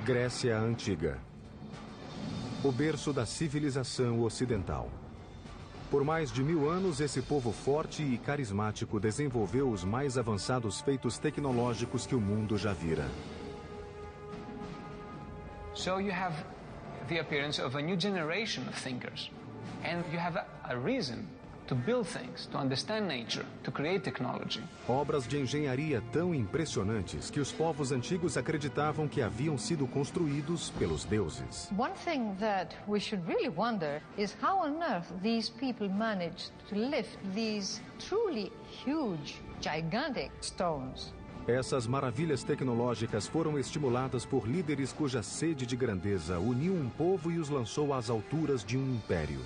Grécia Antiga. O berço da civilização ocidental. Por mais de 1000 anos, esse povo forte e carismático desenvolveu os mais avançados feitos tecnológicos que o mundo já vira. So you have the appearance of a new generation of thinkers. And you have a reason to build things, to understand nature, to create technology. Obras de engenharia tão impressionantes que os povos antigos acreditavam que haviam sido construídos pelos deuses. One thing that we should really wonder is how on earth these people managed to lift these truly huge, gigantic stones. Essas maravilhas tecnológicas foram estimuladas por líderes cuja sede de grandeza uniu um povo e os lançou às alturas de um império.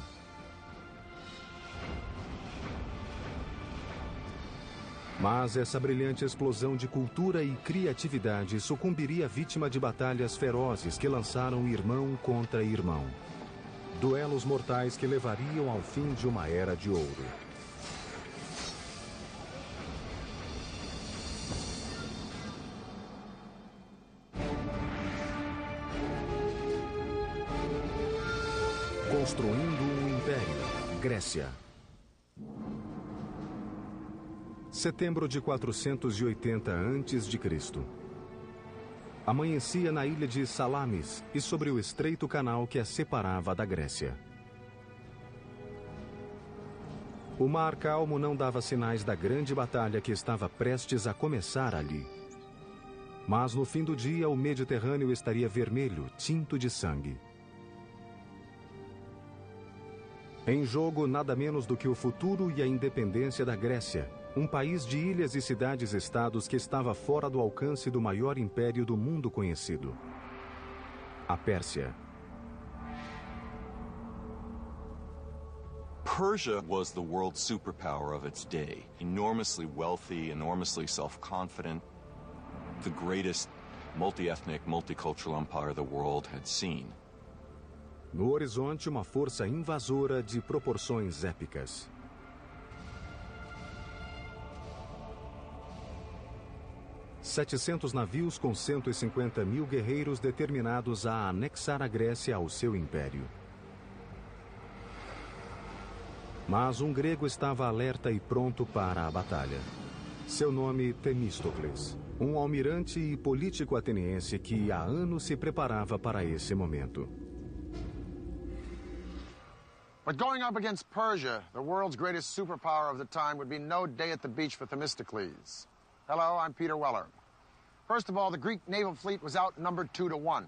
Mas essa brilhante explosão de cultura e criatividade sucumbiria vítima de batalhas ferozes que lançaram irmão contra irmão. Duelos mortais que levariam ao fim de uma era de ouro. Construindo um Império, Grécia. Setembro de 480 a.C. Amanhecia na ilha de Salamis e sobre o estreito canal que a separava da Grécia. O mar calmo não dava sinais da grande batalha que estava prestes a começar ali. Mas no fim do dia o Mediterrâneo estaria vermelho, tinto de sangue. Em jogo, nada menos do que o futuro e a independência da Grécia, um país de ilhas e cidades-estados que estava fora do alcance do maior império do mundo conhecido, a Pérsia. Persia was the world superpower of its day, enormously wealthy, enormously self-confident, the greatest multi-ethnic, multicultural empire the world had seen. No horizonte, uma força invasora de proporções épicas. ...700 navios com 150 mil guerreiros determinados a anexar a Grécia ao seu império. Mas um grego estava alerta e pronto para a batalha. Seu nome, Temístocles, um almirante e político ateniense que há anos se preparava para esse momento. But going up against Persia, the world's greatest superpower of the time, would be no day at the beach for Themistocles. Hello, I'm Peter Weller. First of all, the Greek naval fleet was outnumbered 2-1.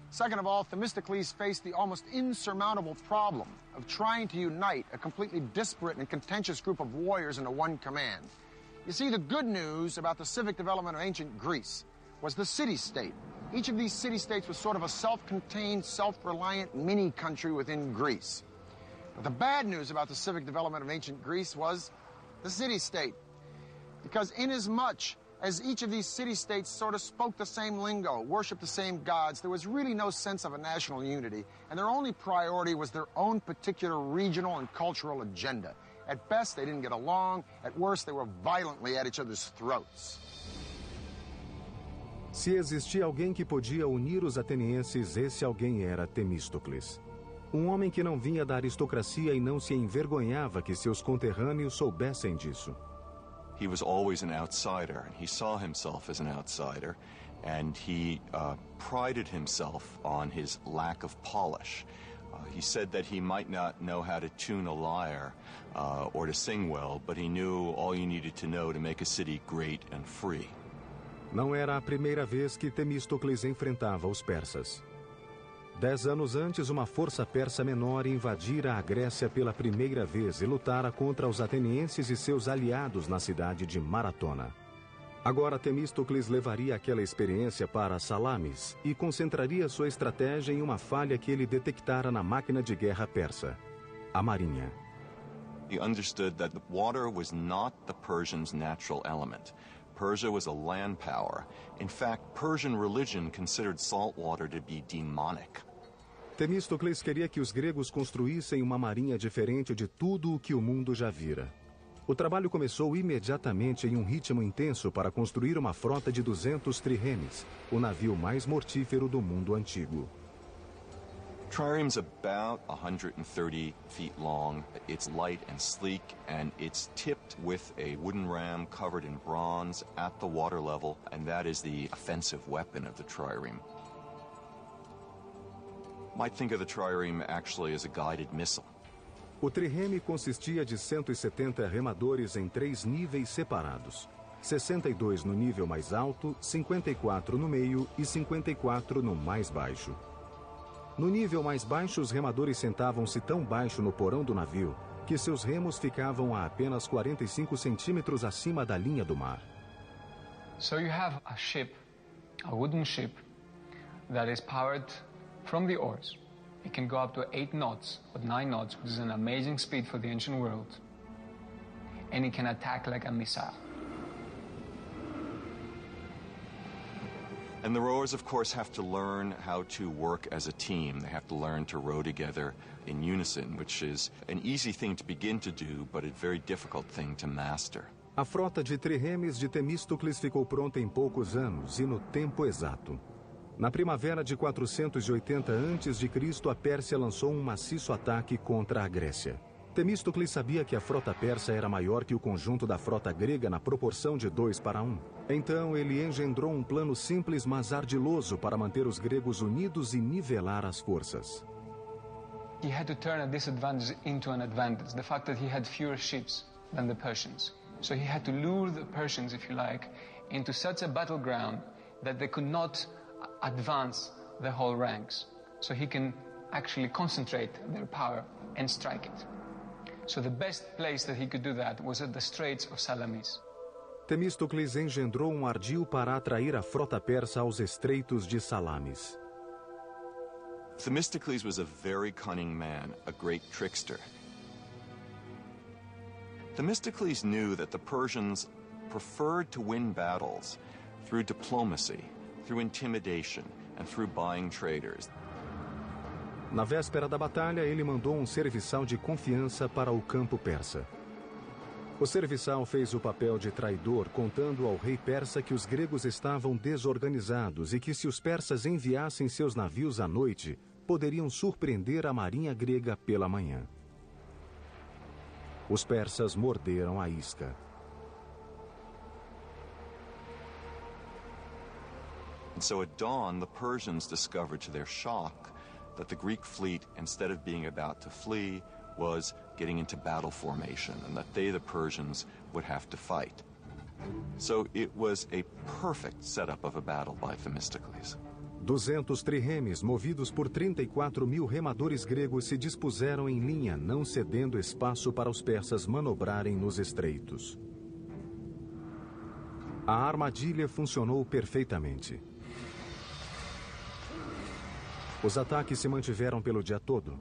Second of all, Themistocles faced the almost insurmountable problem of trying to unite a completely disparate and contentious group of warriors into one command. You see, the good news about the civic development of ancient Greece was the city-state. Each of these city-states was sort of a self-contained, self-reliant mini-country within Greece. But the bad news about the civic development of ancient Greece was the city-state. Because inasmuch as each of these city-states sort of spoke the same lingo, worshipped the same gods, there was really no sense of a national unity, and their only priority was their own particular regional and cultural agenda. At best, they didn't get along. At worst, they were violently at each other's throats. Se existia alguém que podia unir os atenienses, esse alguém era Temístocles. Um homem que não vinha da aristocracia e não se envergonhava que seus conterrâneos soubessem disso. He was always an outsider, and he saw himself as an outsider, and he prided himself on his lack of polish. He said that he might not know how to tune a lyre or to sing well, but he knew all you needed to know to make a city great and free. Não era a primeira vez que Temístocles enfrentava os persas. 10 anos antes, uma força persa menor invadira a Grécia pela primeira vez e lutara contra os atenienses e seus aliados na cidade de Maratona. Agora Temístocles levaria aquela experiência para Salamis e concentraria sua estratégia em uma falha que ele detectara na máquina de guerra persa, a marinha. He understood that the water was not the Persians' natural element. Persia was a land power. In fact, Persian religion considered salt water to be demonic. Temístocles queria que os gregos construíssem uma marinha diferente de tudo o que o mundo já vira. O trabalho começou imediatamente em um ritmo intenso para construir uma frota de 200 triremes, o navio mais mortífero do mundo antigo. Trireme's about 130 feet long. It's light and sleek, and it's tipped with a wooden ram covered in bronze at the water level, and that is the offensive weapon of the trireme. Might think of the trireme actually as a guided missile. O trireme consistia de 170 remadores em 3 níveis separados. 62 no nível mais alto, 54 no meio e 54 no mais baixo. No nível mais baixo, os remadores sentavam-se tão baixo no porão do navio que seus remos ficavam a apenas 45 centímetros acima da linha do mar. So you have a ship, a wooden ship, that is powered from the oars. It can go up to 8 knots, or 9 knots, which is an amazing speed for the ancient world. And it can attack like a missile. And the rowers, of course, have to learn how to work as a team. They have to learn to row together in unison, which is an easy thing to begin to do, but a very difficult thing to master. A frota de triremes de Temístocles ficou pronta em poucos anos e no tempo exato. Na primavera de 480 a.C., a Pérsia lançou um maciço ataque contra a Grécia. Temístocles sabia que a frota persa era maior que o conjunto da frota grega na proporção de 2:1. Então ele engendrou um plano simples, mas ardiloso para manter os gregos unidos e nivelar as forças. He had to turn a disadvantage into an advantage, the fact that he had fewer ships than the Persians. So he had to lure the Persians, if you like, into such a battleground that they could not advance the whole ranks. So he can actually concentrate their power and strike it. So the best place that he could do that was at the Straits of Salamis. Temístocles engendrou um ardil para atrair a frota persa aos estreitos de Salamis. Themistocles was a very cunning man, a great trickster. Themistocles knew that the Persians preferred to win battles through diplomacy, through intimidation, and through buying traders. Na véspera da batalha, ele mandou um serviçal de confiança para o campo persa. O serviçal fez o papel de traidor, contando ao rei persa que os gregos estavam desorganizados e que se os persas enviassem seus navios à noite, poderiam surpreender a marinha grega pela manhã. Os persas morderam a isca. And so at dawn, the Persians discovered to their shock that the Greek fleet, instead of being about to flee, was getting into battle formation, and that they, the Persians, would have to fight. So it was a perfect setup of a battle by Themistocles. 200 triremes, movidos por 34.000 remadores gregos, se dispuseram em linha, não cedendo espaço para os persas manobrarem nos estreitos. A armadilha funcionou perfeitamente. Os ataques se mantiveram pelo dia todo.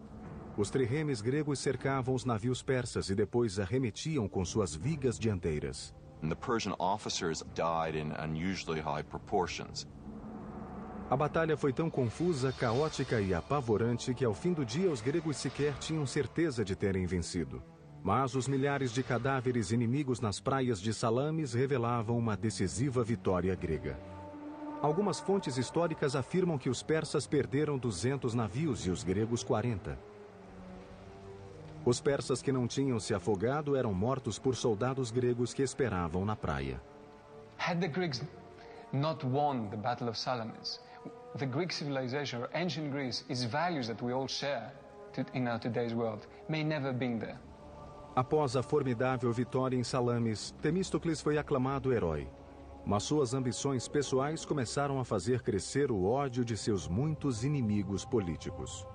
Os triremes gregos cercavam os navios persas e depois arremetiam com suas vigas dianteiras. And the Persian officers died in unusually high proportions. A batalha foi tão confusa, caótica e apavorante que ao fim do dia os gregos sequer tinham certeza de terem vencido. Mas os milhares de cadáveres inimigos nas praias de Salamis revelavam uma decisiva vitória grega. Algumas fontes históricas afirmam que os persas perderam 200 navios e os gregos 40. Os persas que não tinham se afogado eram mortos por soldados gregos que esperavam na praia. Had the Greeks not won the Battle of Salamis, the Greek civilization, or ancient Greece, its values that we all share in our today's world, may never have been there. Após a formidável vitória em Salamis, Temístocles foi aclamado herói. Mas suas ambições pessoais começaram a fazer crescer o ódio de seus muitos inimigos políticos.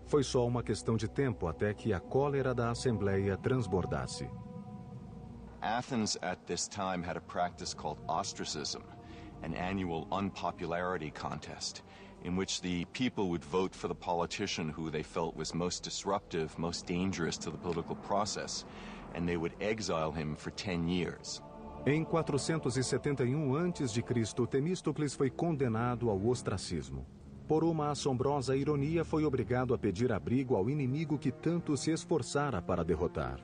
Foi só uma questão de tempo até que a cólera da Assembleia transbordasse. Athens at this time had a practice called ostracism, an annual unpopularity contest, in which the people would vote for the politician who they felt was most disruptive, most dangerous to the political process, and they would exile him for 10 years. Em 471 a.C., Temístocles foi condenado ao ostracismo. Por uma assombrosa ironia, foi obrigado a pedir abrigo ao inimigo que tanto se esforçara para derrotar.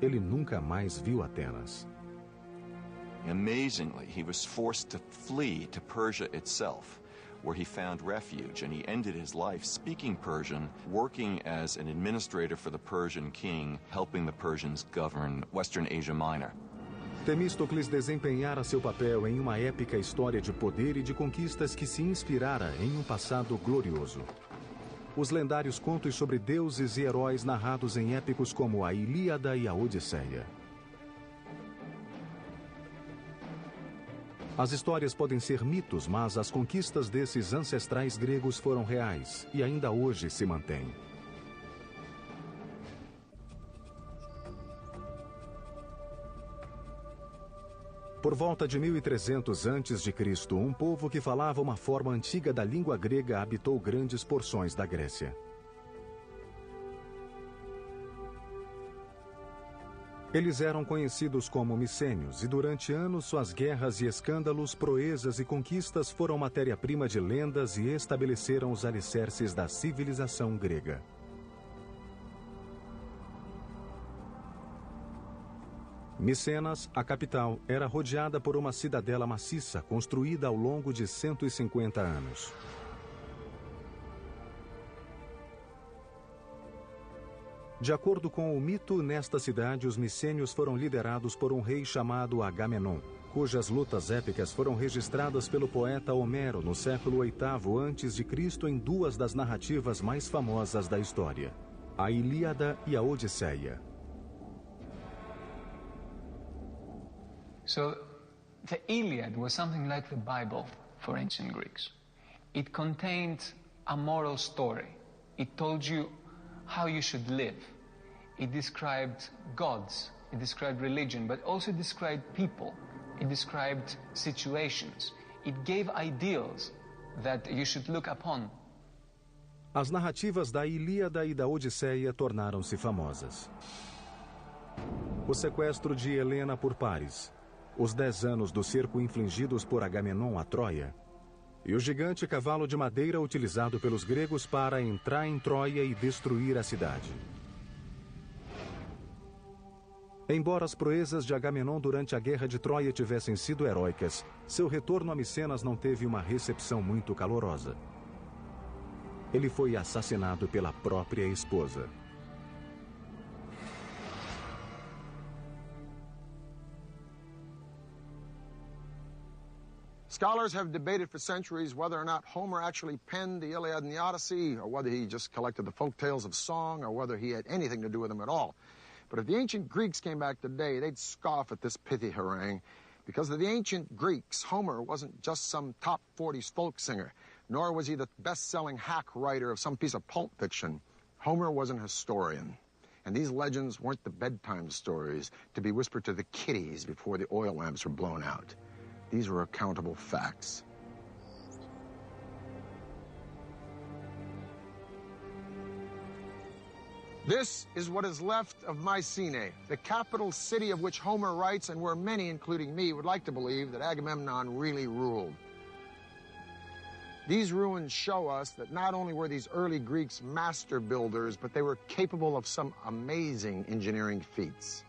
ele nunca mais viu Atenas. Amazingly, he was forced to flee to Persia itself, where he found refuge, and he ended his life speaking Persian, working as an administrator for the Persian king, helping the Persians govern Western Asia Minor. Temístocles desempenhara seu papel em uma épica história de poder e de conquistas que se inspirara em um passado glorioso. Os lendários contos sobre deuses e heróis narrados em épicos como a Ilíada e a Odisseia. As histórias podem ser mitos, mas as conquistas desses ancestrais gregos foram reais e ainda hoje se mantêm. Por volta de 1300 a.C., um povo que falava uma forma antiga da língua grega habitou grandes porções da Grécia. Eles eram conhecidos como micênios e durante anos suas guerras e escândalos, proezas e conquistas foram matéria-prima de lendas e estabeleceram os alicerces da civilização grega. Micenas, a capital, era rodeada por uma cidadela maciça construída ao longo de 150 anos. De acordo com o mito, nesta cidade os micênios foram liderados por um rei chamado Agamenon, cujas lutas épicas foram registradas pelo poeta Homero no século VIII a.C. em duas das narrativas mais famosas da história, a Ilíada e a Odisseia. So, the Iliad was something like the Bible for ancient Greeks. It contained a moral story. It told you how you should live. It described gods, it described religion, but also described people. It described situations. It gave ideals that you should look upon. As narrativas da Ilíada e da Odisseia tornaram-se famosas. O sequestro de Helena por Paris, os 10 anos do cerco infligidos por Agamenon a Troia, e o gigante cavalo de madeira utilizado pelos gregos para entrar em Troia e destruir a cidade. Embora as proezas de Agamenon durante a Guerra de Troia tivessem sido heróicas, seu retorno a Micenas não teve uma recepção muito calorosa. Ele foi assassinado pela própria esposa. Scholars have debated for centuries whether or not Homer actually penned the Iliad and the Odyssey, or whether he just collected the folk tales of song, or whether he had anything to do with them at all. But if the ancient Greeks came back today, they'd scoff at this pithy harangue. Because of the ancient Greeks, Homer wasn't just some top 40s folk singer, nor was he the best-selling hack writer of some piece of pulp fiction. Homer was an historian. And these legends weren't the bedtime stories to be whispered to the kiddies before the oil lamps were blown out. These were accountable facts. This is what is left of Mycenae, the capital city of which Homer writes, and where many, including me, would like to believe that Agamemnon really ruled. These ruins show us that not only were these early Greeks master builders, but they were capable of some amazing engineering feats.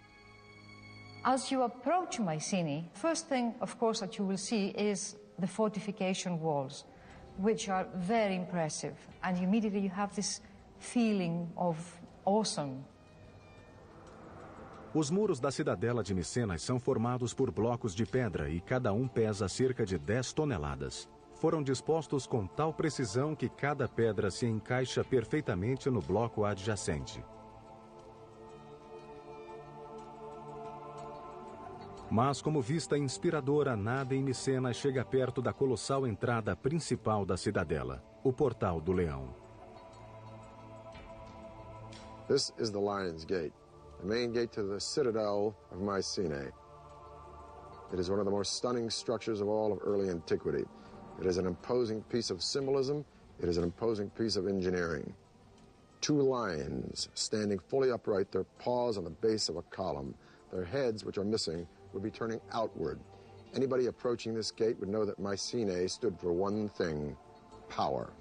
As you approach Mycenae, first thing, of course, that you will see is the fortification walls, which are very impressive. And immediately you have this feeling of awesome. Os muros da cidadela de Micenas são formados por blocos de pedra e cada um pesa cerca de 10 toneladas. Foram dispostos com tal precisão que cada pedra se encaixa perfeitamente no bloco adjacente. Mas, como vista inspiradora, nada em Micenas chega perto da colossal entrada principal da cidadela, o Portal do Leão. This is the Lion's Gate, the main gate to the citadel of Mycenae. It is one of the most stunning structures of all of early antiquity. It is an imposing piece of symbolism. It is an imposing piece of engineering. 2 lions standing fully upright, their paws on the base of a column. Their heads, which are missing, would be turning outward. Anybody approaching this gate would know that Mycenae stood for one thing: power.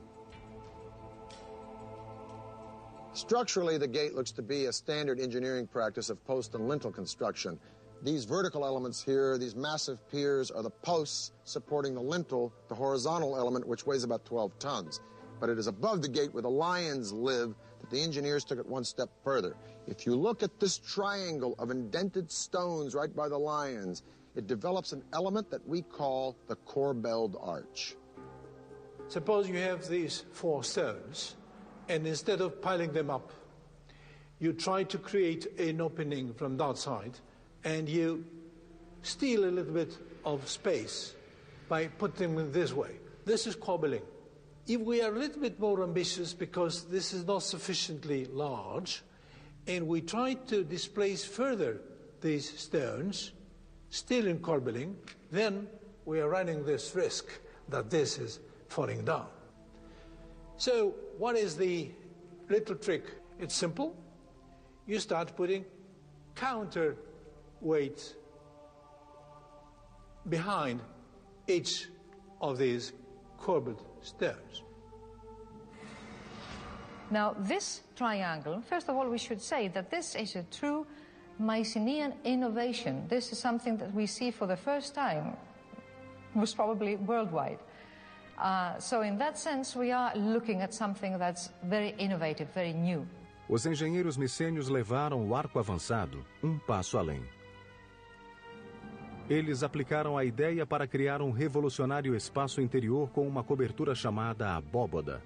Structurally, the gate looks to be a standard engineering practice of post and lintel construction. These vertical elements here, these massive piers, are the posts supporting the lintel, the horizontal element, which weighs about 12 tons. But it is above the gate where the lions live that the engineers took it one step further. If you look at this triangle of indented stones right by the lions, it develops an element that we call the corbelled arch. Suppose you have these 4 stones, and instead of piling them up, you try to create an opening from that side, and you steal a little bit of space by putting them this way. This is cobbling. If we are a little bit more ambitious, because this is not sufficiently large, and we try to displace further these stones, still in corbelling, then we are running this risk that this is falling down. So what is the little trick? It's simple. You start putting counterweight behind each of these corbelled stones. Now, this triangle, first of all, we should say that this is a true Mycenaean innovation. This is something that we see for the first time, most probably worldwide. So in that sense, we are looking at something that's very innovative, very new. Os engenheiros micênios levaram o arco avançado passo além. Eles aplicaram a ideia para criar um revolucionário espaço interior com uma cobertura chamada abóboda.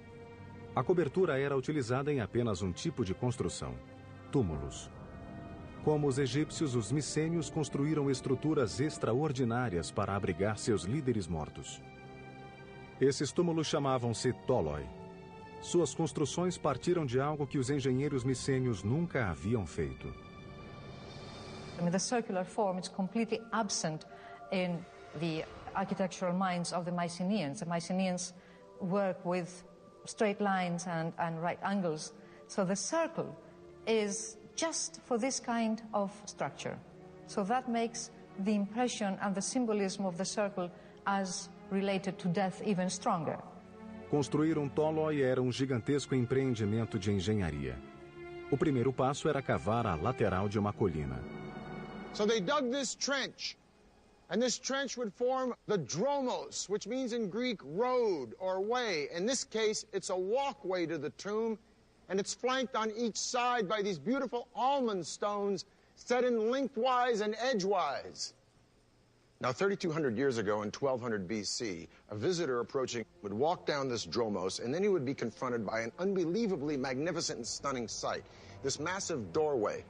A cobertura era utilizada em apenas um tipo de construção: túmulos. Como os egípcios, os micênios construíram estruturas extraordinárias para abrigar seus líderes mortos. Esses túmulos chamavam-se tóloi. Suas construções partiram de algo que os engenheiros micênios nunca haviam feito. I mean, the circular form is completely absent in the architectural minds of the Mycenaeans. The Mycenaeans work with straight lines and right angles. So the circle is just for this kind of structure. So that makes the impression and the symbolism of the circle as related to death even stronger. Construir tóloi era gigantesco empreendimento de engenharia. O primeiro passo era cavar a lateral de uma colina. So they dug this trench, and this trench would form the dromos, which means in Greek road or way. In this case, it's a walkway to the tomb, and it's flanked on each side by these beautiful almond stones set in lengthwise and edgewise. Now, 3,200 years ago, in 1200 BC, a visitor approaching would walk down this dromos, and then he would be confronted by an unbelievably magnificent and stunning sight, this massive doorway.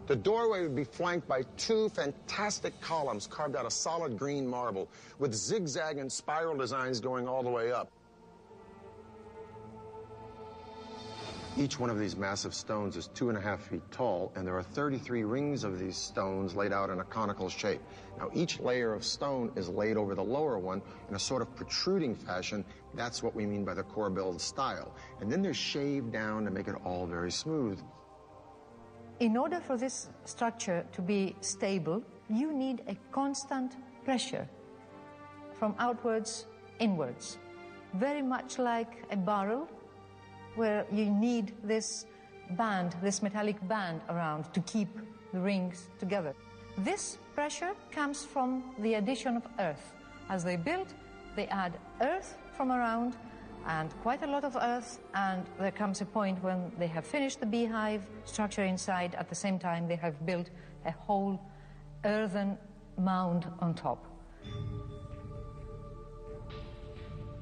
The doorway would be flanked by 2 fantastic columns carved out of solid green marble with zigzag and spiral designs going all the way up. Each one of these massive stones is 2.5 feet tall, and there are 33 rings of these stones laid out in a conical shape. Now, each layer of stone is laid over the lower one in a sort of protruding fashion. That's what we mean by the corbelled style. And then they're shaved down to make it all very smooth. In order for this structure to be stable, you need a constant pressure from outwards inwards, very much like a barrel where you need this band, this metallic band around to keep the rings together. This pressure comes from the addition of earth. As they build, they add earth from around, and quite a lot of earth, and there comes a point when they have finished the beehive structure inside. At the same time, they have built a whole earthen mound on top.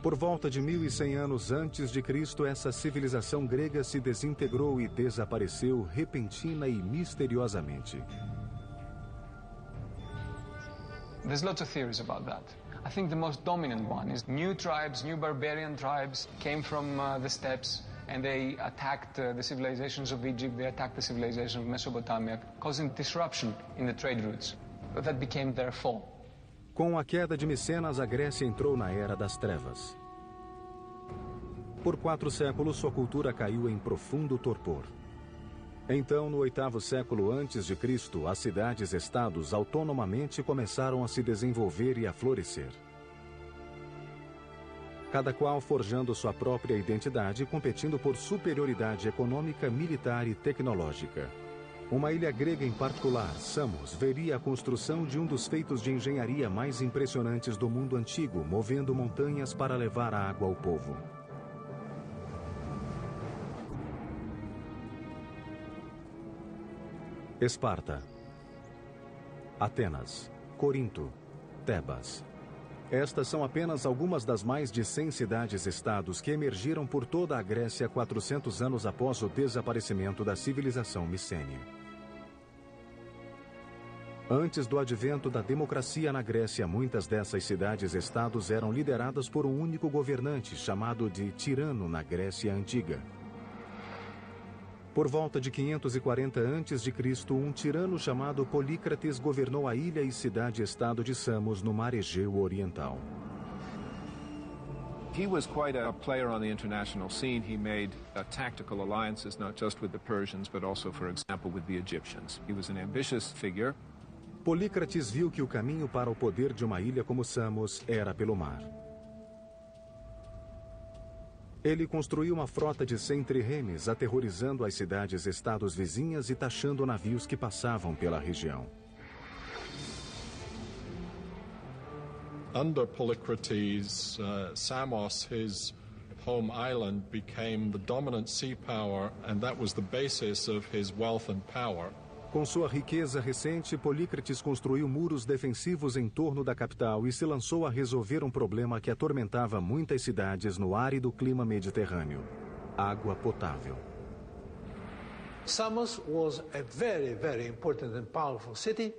Por volta de 1100 anos antes de Cristo, essa civilização grega se desintegrou e desapareceu repentina e misteriosamente. There's lots of theories about that. I think the most dominant one is new tribes, new barbarian tribes came from the steppes, and they attacked the civilizations of Egypt, they attacked the civilization of Mesopotamia, causing disruption in the trade routes. But that became their fall. Com a queda de Micenas, a Grécia entrou na Era das Trevas. Por 4 séculos, sua cultura caiu em profundo torpor. Então, no 8º século antes de Cristo, as cidades-estados autonomamente começaram a se desenvolver e a florescer. cada qual forjando sua própria identidade e competindo por superioridade econômica, militar e tecnológica. Uma ilha grega em particular, Samos, veria a construção de um dos feitos de engenharia mais impressionantes do mundo antigo, movendo montanhas para levar água ao povo. Esparta, Atenas, Corinto, Tebas. Estas são apenas algumas das mais de 100 cidades-estados que emergiram por toda a Grécia 400 anos após o desaparecimento da civilização micênia. Antes do advento da democracia na Grécia, muitas dessas cidades-estados eram lideradas por um único governante, chamado de tirano na Grécia Antiga. Por volta de 540 a.C., um tirano chamado Polícrates governou a ilha e cidade-estado de Samos, no mar Egeu Oriental. He was quite a player on the international scene. He made tactical alliances, not just with the Persians, but also, for example, with the Egyptians. He was an ambitious figure. Polícrates viu que o caminho para o poder de uma ilha como Samos era pelo mar. Ele construiu uma frota de 100 triremes, aterrorizando as cidades-estados vizinhas e taxando navios que passavam pela região. Under Polycrates, Samos, his home island, became the dominant sea power, and that was the basis of his wealth and power. Com sua riqueza recente, Polícrates construiu muros defensivos em torno da capital e se lançou a resolver um problema que atormentava muitas cidades no árido clima mediterrâneo: água potável. Samos was a very, very important and powerful city.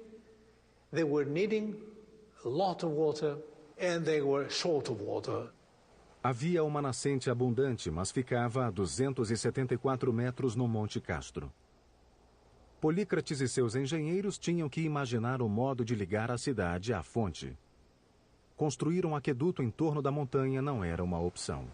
They were needing a lot of water and they were short of water. Havia uma nascente abundante, mas ficava a 274 metros no Monte Castro. Polícrates e seus engenheiros tinham que imaginar o modo de ligar a cidade à fonte. Construir um aqueduto em torno da montanha não era uma opção.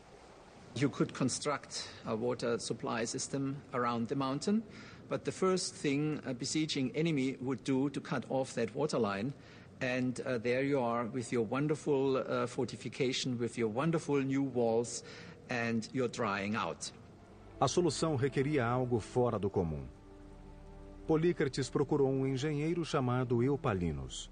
You could construct a water supply system around the mountain, but the first thing a besieging enemy would do to cut off that water line, and there you are with your wonderful fortification, with your wonderful new walls, and you're drying out. A solução requeria algo fora do comum. Polícrates procurou um engenheiro chamado Eupalinos.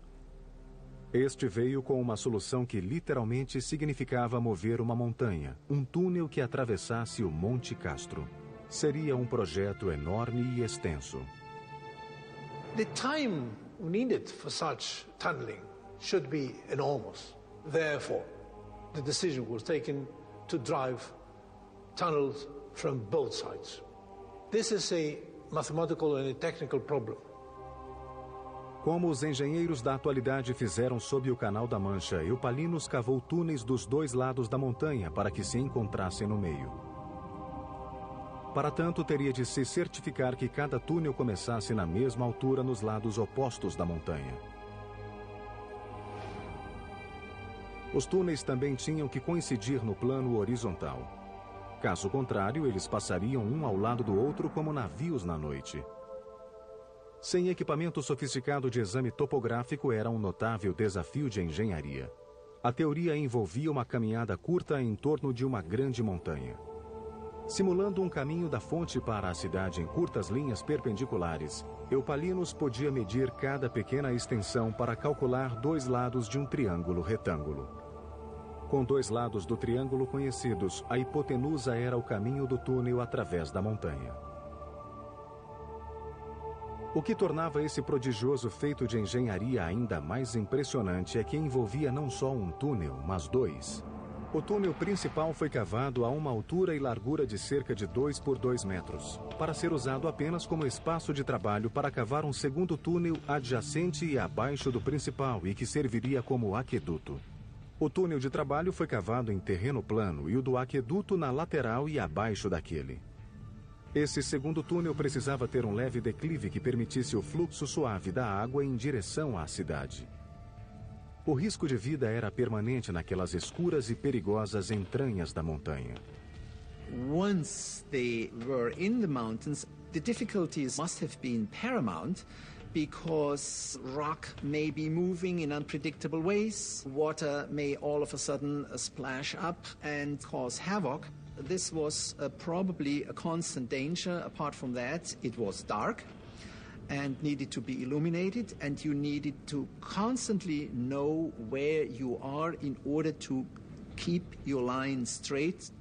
Este veio com uma solução que literalmente significava mover uma montanha, um túnel que atravessasse o Monte Castro. Seria um projeto enorme e extenso. The time needed for such tunneling should be enormous. Therefore, the decision was taken to drive tunnels from both sides. This is a mathematical and a technical problem. Como os engenheiros da atualidade fizeram sob o Canal da Mancha, Eupalinos cavou túneis dos dois lados da montanha para que se encontrassem no meio. Para tanto, teria de se certificar que cada túnel começasse na mesma altura nos lados opostos da montanha. Os túneis também tinham que coincidir no plano horizontal. Caso contrário, eles passariam um ao lado do outro como navios na noite. Sem equipamento sofisticado de exame topográfico, era um notável desafio de engenharia. A teoria envolvia uma caminhada curta em torno de uma grande montanha. Simulando um caminho da fonte para a cidade em curtas linhas perpendiculares, Eupalinos podia medir cada pequena extensão para calcular dois lados de um triângulo retângulo. Com dois lados do triângulo conhecidos, a hipotenusa era o caminho do túnel através da montanha. O que tornava esse prodigioso feito de engenharia ainda mais impressionante é que envolvia não só um túnel, mas dois. O túnel principal foi cavado a uma altura e largura de cerca de 2 por 2 metros, para ser usado apenas como espaço de trabalho para cavar um segundo túnel adjacente e abaixo do principal e que serviria como aqueduto. O túnel de trabalho foi cavado em terreno plano e o do aqueduto na lateral e abaixo daquele. Esse segundo túnel precisava ter um leve declive que permitisse o fluxo suave da água em direção à cidade. O risco de vida era permanente naquelas escuras e perigosas entranhas da montanha. Once they were in the mountains, the difficulties must have been paramount because rock may be moving in unpredictable ways. Water may all of a sudden splash up and cause havoc. This was probably a constant danger. Apart from that, it was dark and needed to be illuminated, and you needed to constantly know where you are in order to keep your line straight.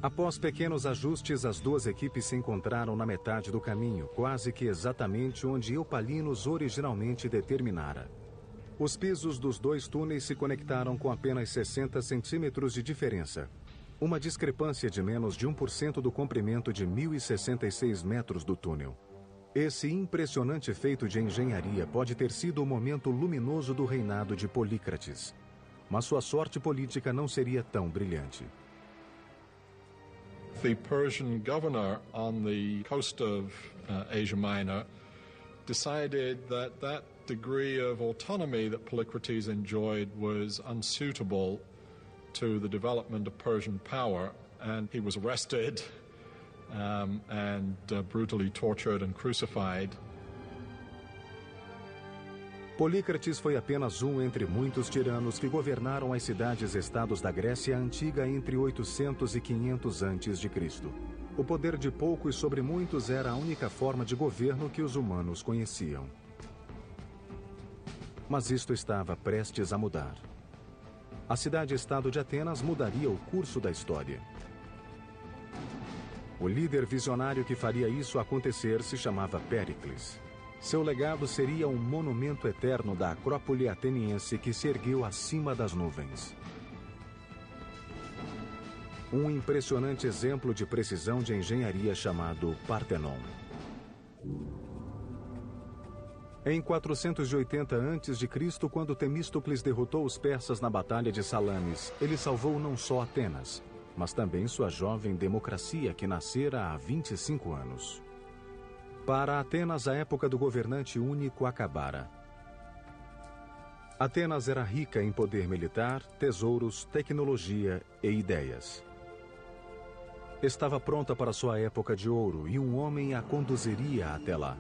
Após pequenos ajustes, as duas equipes se encontraram na metade do caminho, quase que exatamente onde Eupalinos originalmente determinara. Os pisos dos dois túneis se conectaram com apenas 60 centímetros de diferença. Uma discrepância de menos de 1% do comprimento de 1.066 metros do túnel. Esse impressionante feito de engenharia pode ter sido o momento luminoso do reinado de Polícrates. Mas sua sorte política não seria tão brilhante. The Persian governor on the coast of Asia Minor decided that that degree of autonomy that Polycrates enjoyed was unsuitable to the development of Persian power, and he was arrested and brutally tortured and crucified. Polícrates foi apenas um entre muitos tiranos que governaram as cidades-estados da Grécia Antiga entre 800 e 500 a.C. O poder de poucos sobre muitos era a única forma de governo que os humanos conheciam. Mas isto estava prestes a mudar. A cidade-estado de Atenas mudaria o curso da história. O líder visionário que faria isso acontecer se chamava Péricles. Seu legado seria um monumento eterno da Acrópole ateniense que se ergueu acima das nuvens. Um impressionante exemplo de precisão de engenharia chamado Partenon. Em 480 a.C., quando Temístocles derrotou os persas na Batalha de Salamis, ele salvou não só Atenas, mas também sua jovem democracia que nascera há 25 anos. Para Atenas, a época do governante único acabara. Atenas era rica em poder militar, tesouros, tecnologia e ideias. Estava pronta para sua época de ouro e um homem a conduziria até lá.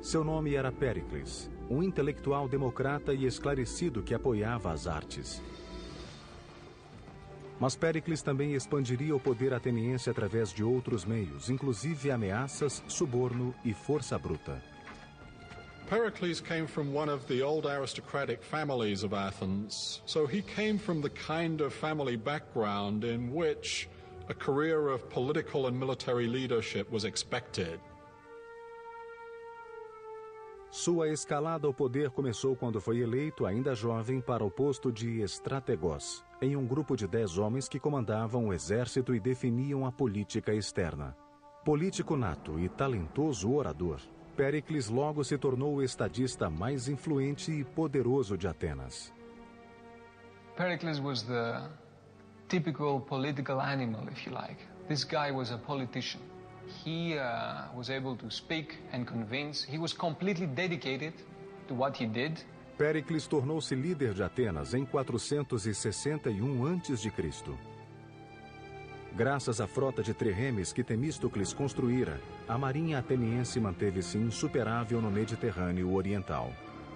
Seu nome era Péricles, um intelectual democrata e esclarecido que apoiava as artes. Mas Péricles também expandiria o poder ateniense através de outros meios, inclusive ameaças, suborno e força bruta. Pericles came from one of the old aristocratic families of Athens, so he came from the kind of family background in which a career of political and military leadership was expected. Sua escalada ao poder começou quando foi eleito, ainda jovem, para o posto de estrategos, em um grupo de 10 homens que comandavam o exército e definiam a política externa. Político nato e talentoso orador, Péricles logo se tornou o estadista mais influente e poderoso de Atenas. Pericles was the typical political animal, if you like. This guy was a politician. He was able to speak and convince. He was completely dedicated to what he did. Péricles tornou-se líder de Atenas em 461 a.C. Graças à frota de triremes que Temístocles construíra, a marinha ateniense manteve-se insuperável no Mediterrâneo Oriental.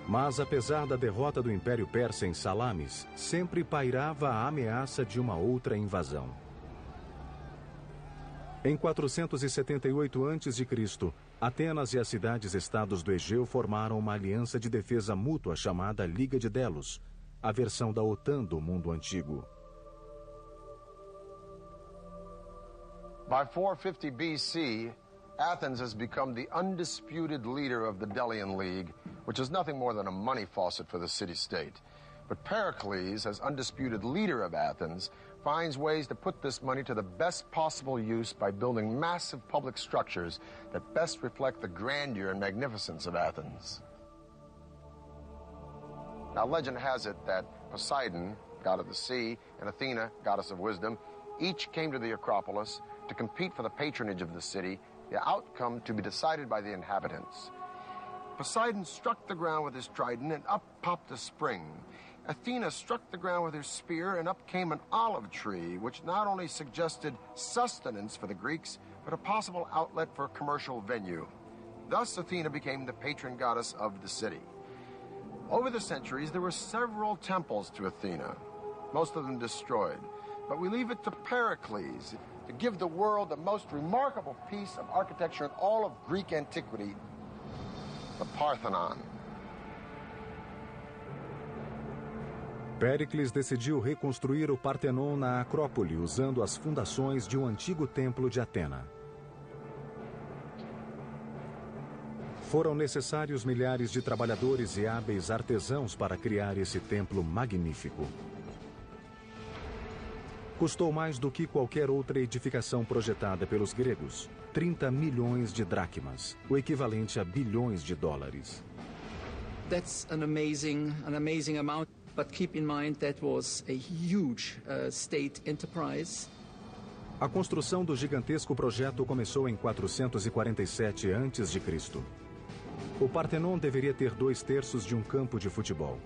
Mas, apesar da derrota do Império Persa em Salamis, sempre pairava a ameaça de uma outra invasão. Em 478 a.C., Atenas e as cidades-estados do Egeu formaram uma aliança de defesa mútua chamada Liga de Delos, a versão da OTAN do mundo antigo. By 450 BC, Athens has become the undisputed leader of the Delian League, which is nothing more than a money faucet for the city-state. But Pericles, as undisputed leader of Athens, finds ways to put this money to the best possible use by building massive public structures that best reflect the grandeur and magnificence of Athens. Now, legend has it that Poseidon, god of the sea, and Athena, goddess of wisdom, each came to the Acropolis to compete for the patronage of the city, the outcome to be decided by the inhabitants. Poseidon struck the ground with his trident, and up popped a spring. Athena struck the ground with her spear, and up came an olive tree, which not only suggested sustenance for the Greeks, but a possible outlet for a commercial venue. Thus, Athena became the patron goddess of the city. Over the centuries, there were several temples to Athena, most of them destroyed. But we leave it to Pericles to give the world the most remarkable piece of architecture in all of Greek antiquity, the Parthenon. Péricles decidiu reconstruir o Partenon na Acrópole, usando as fundações de um antigo templo de Atena. Foram necessários milhares de trabalhadores e hábeis artesãos para criar esse templo magnífico. Custou mais do que qualquer outra edificação projetada pelos gregos, 30 milhões de dracmas, o equivalente a bilhões de dólares. That's an amazing amount, but keep in mind that was a huge state enterprise. A construção do gigantesco projeto começou em 447 a.C. O Partenon deveria ter 2/3 de um campo de futebol.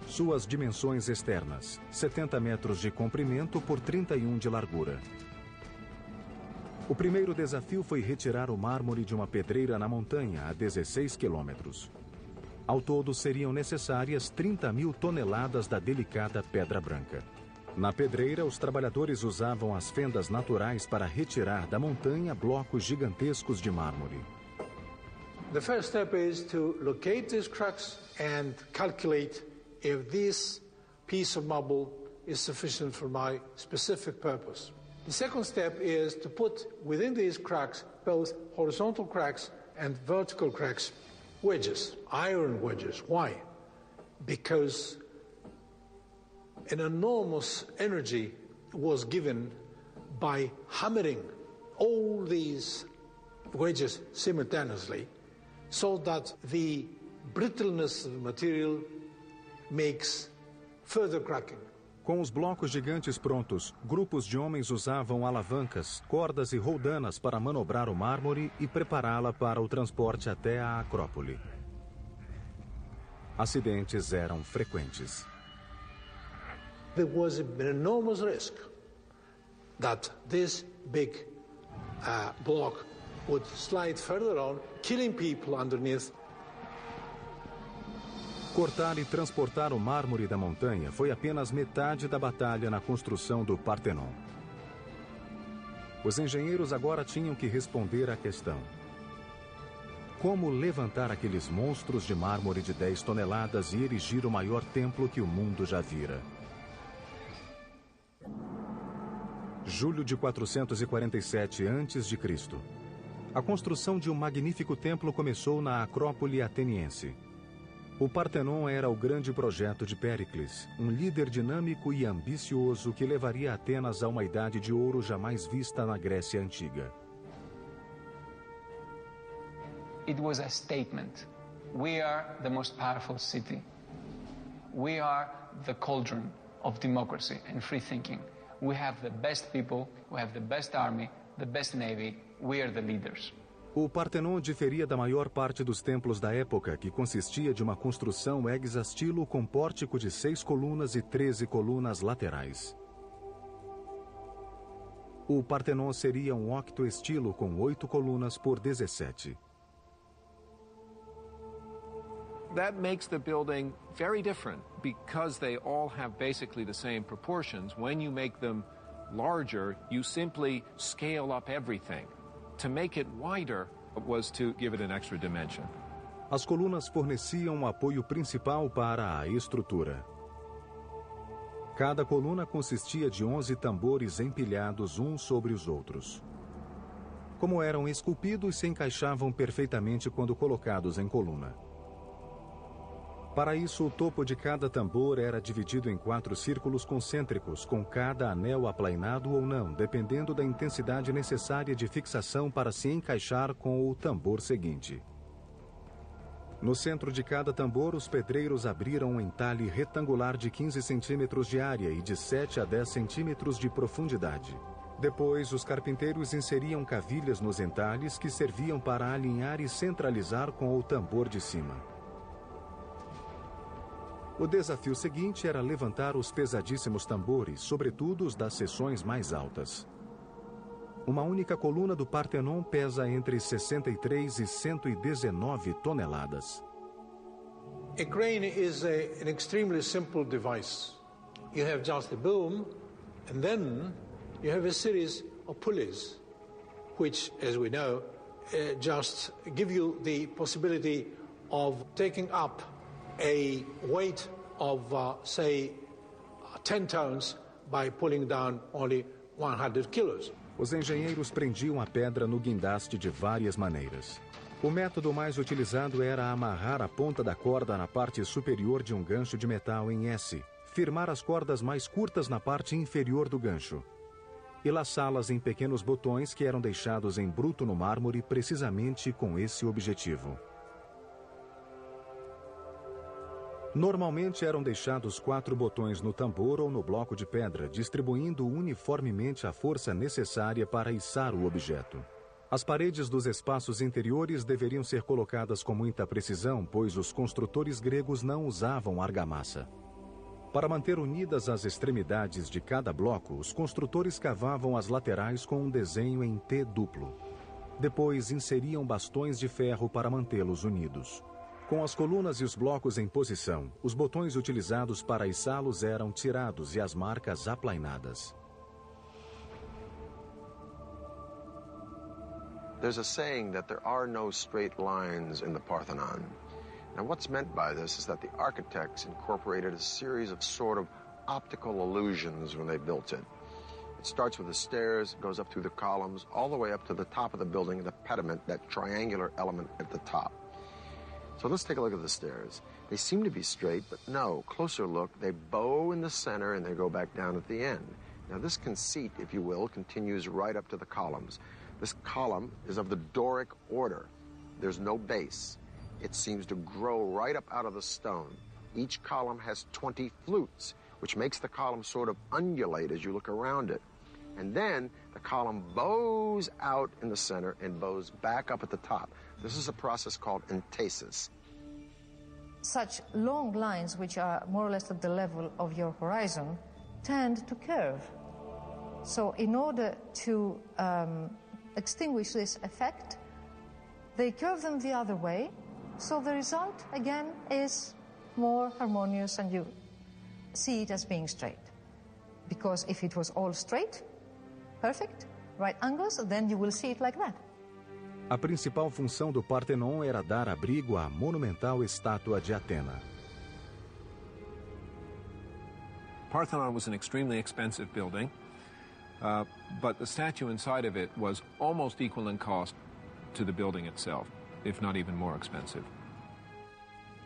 Suas dimensões externas, 70 metros de comprimento por 31 de largura. O primeiro desafio foi retirar o mármore de uma pedreira na montanha a 16 quilômetros. Ao todo, seriam necessárias 30.000 toneladas da delicada pedra branca. Na pedreira, os trabalhadores usavam as fendas naturais para retirar da montanha blocos gigantescos de mármore. The first step is to locate these cracks and calculate if this piece of marble is sufficient for my specific purpose. The second step is to put within these cracks both horizontal cracks and vertical cracks, wedges, iron wedges. Why? Because an enormous energy was given by hammering all these wedges simultaneously, so that the brittleness of the material makes further cracking. Com os blocos gigantes prontos, grupos de homens usavam alavancas, cordas e roldanas para manobrar o mármore e prepará-la para o transporte até a Acrópole. Acidentes eram frequentes. There was an enormous risk that this big block would slide further on, killing people underneath. Cortar e transportar o mármore da montanha foi apenas metade da batalha na construção do Partenon. Os engenheiros agora tinham que responder à questão: como levantar aqueles monstros de mármore de 10 toneladas e erigir o maior templo que o mundo já vira? Julho de 447 a.C. A construção de um magnífico templo começou na Acrópole ateniense. O Partenon era o grande projeto de Péricles, um líder dinâmico e ambicioso que levaria Atenas a uma idade de ouro jamais vista na Grécia Antiga. It was a statement. We are the most powerful city. We are the cauldron of democracy and free thinking. We have the best people, we have the best army, the best navy. We are the leaders. O Partenon diferia da maior parte dos templos da época, que consistia de uma construção hexastilo com pórtico de 6 colunas e 13 colunas laterais. O Partenon seria um octoestilo com 8 colunas por 17. That makes the building very different because they all have basically the same proportions. When you make them larger, you simply scale up everything. To make it wider was to give it an extra dimension. As colunas forneciam o apoio principal para a estrutura. Cada coluna consistia de 11 tambores empilhados uns sobre os outros. Como eram esculpidos, se encaixavam perfeitamente quando colocados em coluna. Para isso, o topo de cada tambor era dividido em 4 círculos concêntricos, com cada anel aplainado ou não, dependendo da intensidade necessária de fixação para se encaixar com o tambor seguinte. No centro de cada tambor, os pedreiros abriram um entalhe retangular de 15 centímetros de área e de 7 a 10 centímetros de profundidade. Depois, os carpinteiros inseriam cavilhas nos entalhes que serviam para alinhar e centralizar com o tambor de cima. O desafio seguinte era levantar os pesadíssimos tambores, sobretudo os das seções mais altas. Uma única coluna do Partenon pesa entre 63 e 119 toneladas. A crane is an extremely simple device. You have just a boom, and then you have a series of pulleys, which, as we know, just give you the possibility of taking up a weight of, say, 10 tons by pulling down only 100 kilos. Os engenheiros prendiam a pedra no guindaste de várias maneiras. O método mais utilizado era amarrar a ponta da corda na parte superior de um gancho de metal em S, firmar as cordas mais curtas na parte inferior do gancho e laçá-las em pequenos botões que eram deixados em bruto no mármore precisamente com esse objetivo. Normalmente eram deixados 4 botões no tambor ou no bloco de pedra, distribuindo uniformemente a força necessária para içar o objeto. As paredes dos espaços interiores deveriam ser colocadas com muita precisão, pois os construtores gregos não usavam argamassa. Para manter unidas as extremidades de cada bloco, os construtores cavavam as laterais com um desenho em T duplo. Depois inseriam bastões de ferro para mantê-los unidos. Com as colunas e os blocos em posição, os botões utilizados para içá-los eram tirados e as marcas aplainadas. There's a saying that there are no straight lines in the Parthenon. Now, what's meant by this is that the architects incorporated a series of sort of optical illusions when they built it. It starts with the stairs, goes up through the columns, all the way up to the top of the building, the pediment, that triangular element at the top. So let's take a look at the stairs. They seem to be straight, but no, closer look, they bow in the center and they go back down at the end. Now this conceit, if you will, continues right up to the columns. This column is of the Doric order. There's no base. It seems to grow right up out of the stone. Each column has 20 flutes, which makes the column sort of undulate as you look around it. And then the column bows out in the center and bows back up at the top. This is a process called entasis. Such long lines, which are more or less at the level of your horizon, tend to curve. So in order to extinguish this effect, they curve them the other way, so the result, again, is more harmonious and you see it as being straight. Because if it was all straight, perfect, right angles, then you will see it like that. A principal função do Partenon era dar abrigo à monumental estátua de Atena. Parthenon was an extremely expensive building, but the statue inside of it was almost equal in cost to the building itself, if not even more expensive.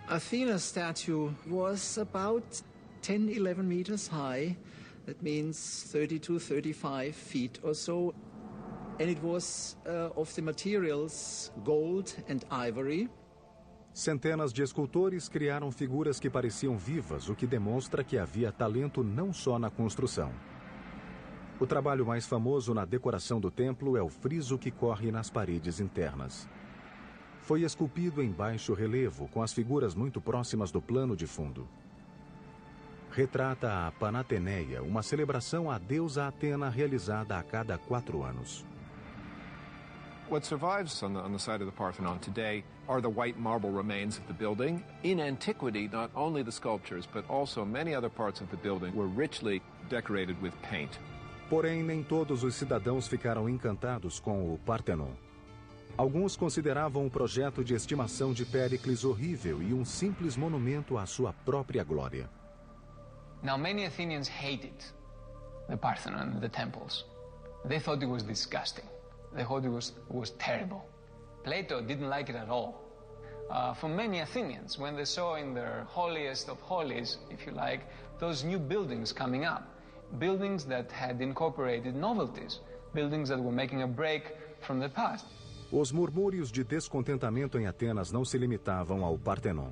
Athena's statue was about 10, 11 meters high. That means 32, 35 feet or so. And it was of the materials gold and ivory. Centenas de escultores criaram figuras que pareciam vivas, o que demonstra que havia talento não só na construção. O trabalho mais famoso na decoração do templo é o friso que corre nas paredes internas. Foi esculpido em baixo relevo, com as figuras muito próximas do plano de fundo. Retrata a Panateneia, uma celebração à deusa Atena realizada a cada 4 anos. What survives on the site of the Parthenon today are the white marble remains of the building. In antiquity, not only the sculptures, but also many other parts of the building were richly decorated with paint. Porém, nem todos os cidadãos ficaram encantados com o Partenon. Alguns consideravam o projeto de estimação de Péricles horrível e um simples monumento à sua própria glória. Now, many Athenians hated the Parthenon, the temples. They thought it was disgusting. They thought it was terrible. Plato didn't like it at all. For many Athenians, when they saw in their holiest of holies, if you like, those new buildings coming up, buildings that had incorporated novelties, buildings that were making a break from the past. Os murmúrios de descontentamento em Atenas não se limitavam ao Partenon.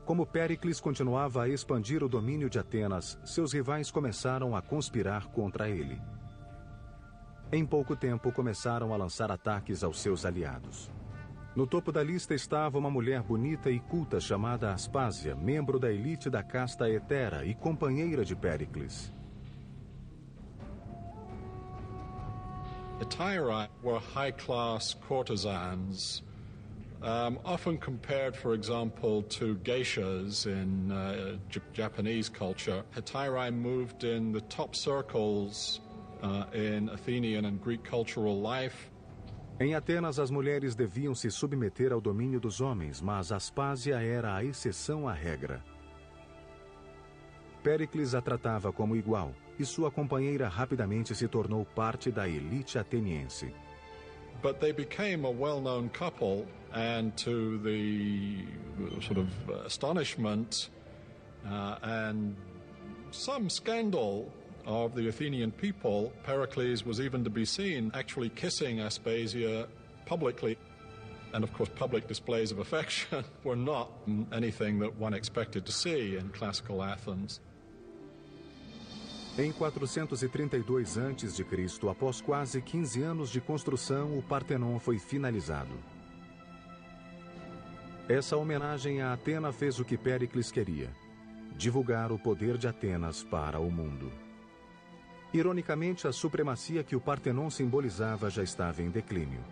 Como Péricles continuava a expandir o domínio de Atenas, seus rivais começaram a conspirar contra ele. Em pouco tempo, começaram a lançar ataques aos seus aliados. No topo da lista estava uma mulher bonita e culta chamada Aspásia, membro da elite da casta Hetera e companheira de Péricles. Hetairai were high-class courtesans, often compared, for example, to geishas in Japanese culture. Hetairai moved in the top circles in Athenian and Greek cultural life. Em Atenas, as mulheres deviam se submeter ao domínio dos homens, mas Aspásia era a exceção à regra. Péricles a tratava como igual, e sua companheira rapidamente se tornou parte da elite ateniense. But they became a well-known couple, and to the sort of astonishment and some scandal of the Athenian people, Pericles was even to be seen actually kissing Aspasia publicly. And of course, public displays of affection were not anything that one expected to see in classical Athens. Em 432 a.C., após quase 15 anos de construção, o Partenon foi finalizado. Essa homenagem a Atena fez o que Péricles queria: divulgar o poder de Atenas para o mundo. Ironicamente, a supremacia que o Partenon simbolizava já estava em declínio.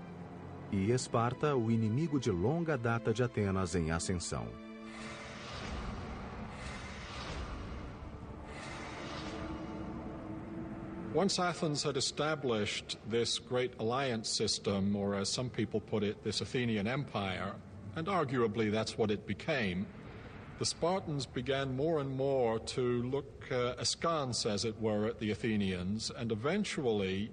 E Esparta, o inimigo de longa data de Atenas, em ascensão. Once Athens had established this great alliance system, or as some people put it, this Athenian empire, and arguably that's what it became, the Spartans began more and more to look askance, as it were, at the Athenians, and eventually,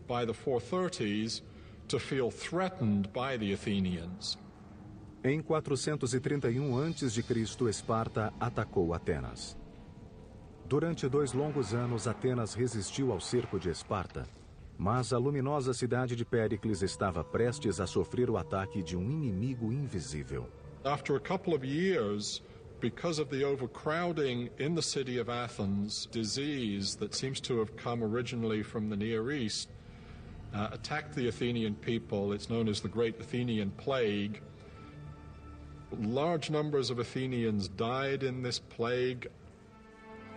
by the 430s, to feel threatened by the Athenians. Em 431 a.C., Esparta atacou Atenas. Durante 2 longos anos, Atenas resistiu ao cerco de Esparta, mas a luminosa cidade de Péricles estava prestes a sofrer o ataque de um inimigo invisível. After a couple of years, because of the overcrowding in the city of Athens, disease that seems to have come originally from the Near East attacked the Athenian people. It's known as the Great Athenian Plague. Large numbers of Athenians died in this plague.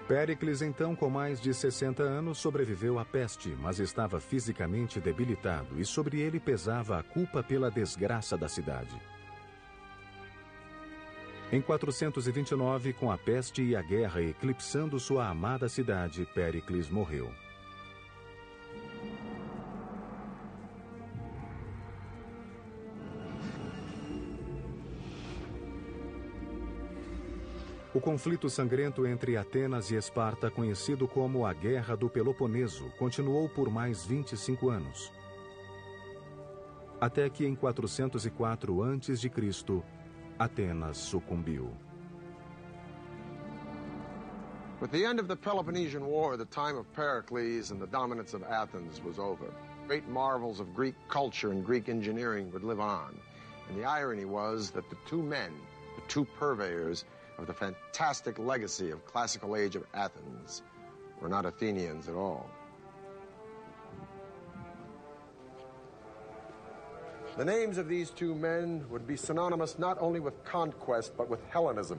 Péricles, então, com mais de 60 anos, sobreviveu à peste, mas estava fisicamente debilitado e sobre ele pesava a culpa pela desgraça da cidade. Em 429, com a peste e a guerra eclipsando sua amada cidade, Péricles morreu. O conflito sangrento entre Atenas e Esparta, conhecido como a Guerra do Peloponeso, continuou por mais 25 anos. Até que em 404 a.C., Atenas sucumbiu. With the end of the Peloponnesian War, the time of Pericles and the dominance of Athens was over. Great marvels of Greek culture and Greek engineering would live on. And the irony was that the two men, the two purveyors of the fantastic legacy of classical age of Athens, were not Athenians at all. The names of these two men would be synonymous not only with conquest, but with Hellenism,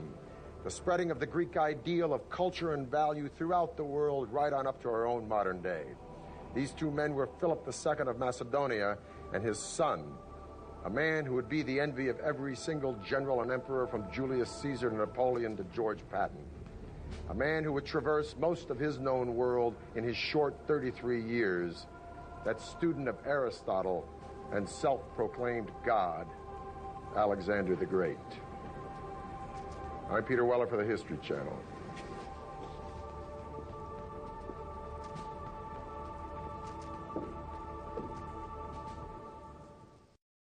the spreading of the Greek ideal of culture and value throughout the world, right on up to our own modern day. These two men were Philip II of Macedonia and his son, a man who would be the envy of every single general and emperor from Julius Caesar to Napoleon to George Patton. A man who would traverse most of his known world in his short 33 years, that student of Aristotle and self-proclaimed God, Alexander the Great. I'm Peter Weller for the History Channel.